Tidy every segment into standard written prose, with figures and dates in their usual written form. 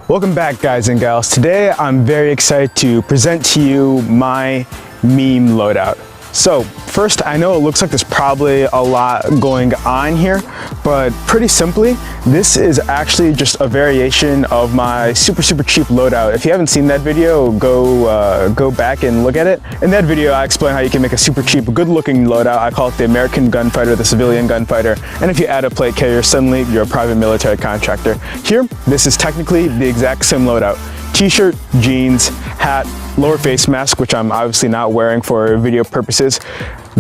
Welcome back, guys and gals. Today I'm very excited to present to you my meme loadout. So first, I know it looks like there's probably a lot going on here, but pretty simply, this is actually just a variation of my super cheap loadout. If you haven't seen that video, go back and look at it. In that video, I explain how you can make a super cheap, good-looking loadout. I call it the American gunfighter, the civilian gunfighter, and if you add a plate carrier, suddenly you're a private military contractor. Here, this is technically the exact same loadout. T-shirt, jeans, hat, lower face mask, which I'm obviously not wearing for video purposes,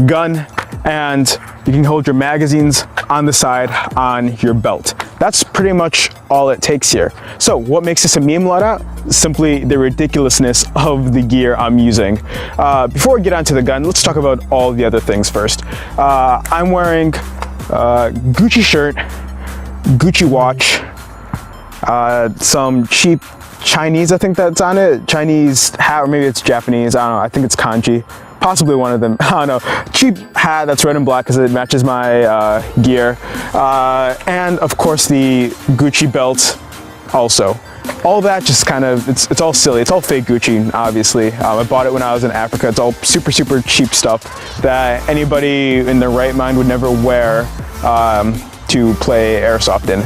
gun, and you can hold your magazines on the side on your belt. That's pretty much all it takes here. So what makes this a meme loadout? Simply the ridiculousness of the gear I'm using. Before we get onto the gun, let's talk about all the other things first. I'm wearing Gucci shirt, Gucci watch, some cheap Chinese, I think that's on it, Chinese hat, or maybe it's Japanese, I don't know, I think it's kanji, possibly one of them, I don't know. Cheap hat that's red and black because it matches my gear, and of course the Gucci belt also. All that just kind of, it's all silly, it's all fake Gucci, obviously. I bought it when I was in Africa. It's all super cheap stuff that anybody in their right mind would never wear to play airsoft in.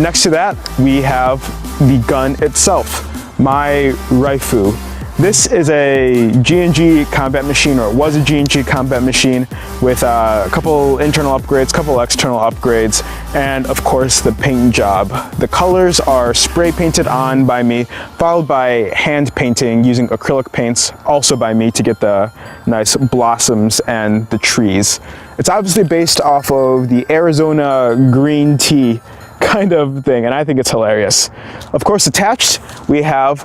Next to that, we have the gun itself, my Rifle. This is a G&G combat machine, or it was a G&G combat machine with a couple internal upgrades, couple external upgrades, and of course the paint job. The colors are spray painted on by me, followed by hand painting using acrylic paints, also by me, to get the nice blossoms and the trees. It's obviously based off of the Arizona green tea kind of thing, and I think it's hilarious. Of course, attached we have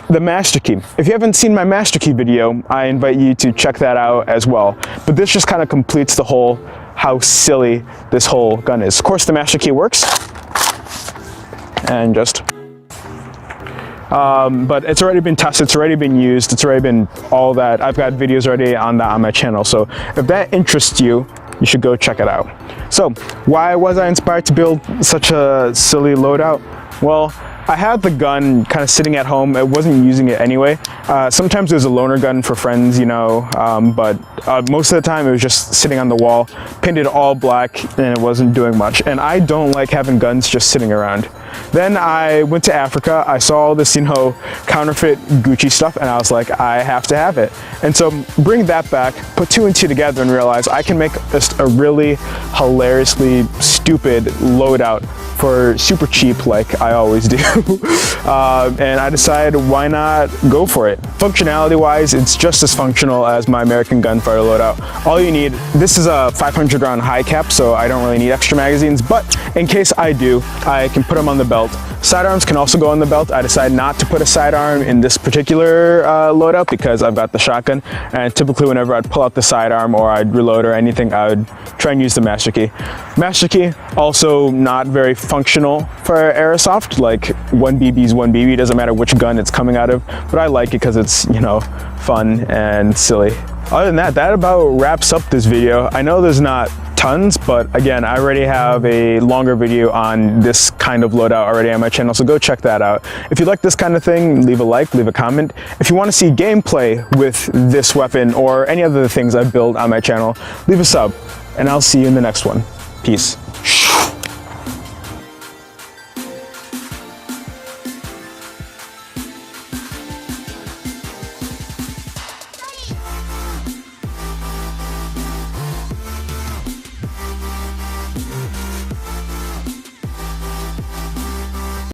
the master key. If you haven't seen my master key video, I invite you to check that out as well. But this just kind of completes the whole how silly this whole gun is. Of course, the master key works, and just but it's already been tested, it's already been used, it's already been all that. I've got videos already on that on my channel, so if that interests you, you should go check it out. So why was I inspired to build such a silly loadout? Well, I had the gun kind of sitting at home. I wasn't using it anyway. Sometimes it was a loaner gun for friends, you know, but most of the time it was just sitting on the wall, painted all black, and it wasn't doing much. And I don't like having guns just sitting around. Then I went to Africa. I saw all this, you know, counterfeit Gucci stuff, and I was like, I have to have it. And so bring that back, put two and two together, and realize I can make just a really hilariously stupid loadout for super cheap, like I always do. And I decided, why not go for it? Functionality wise, it's just as functional as my American gunfighter loadout. All you need, this is a 500 round high cap, so I don't really need extra magazines, but in case I do, I can put them on the belt. Sidearms can also go on the belt. I decided not to put a sidearm in this particular loadout because I've got the shotgun, and typically whenever I'd pull out the sidearm or I'd reload or anything, I would try and use the master key. Master key, also not very functional for airsoft, like one BB is one BB, doesn't matter which gun it's coming out of, but I like it because it's, you know, fun and silly. Other than that, that about wraps up this video. I know there's not tons, but again, I already have a longer video on this kind of loadout already on my channel, so go check that out. If you like this kind of thing, leave a like, leave a comment. If you want to see gameplay with this weapon or any other things I build on my channel, leave a sub, and I'll see you in the next one. Peace.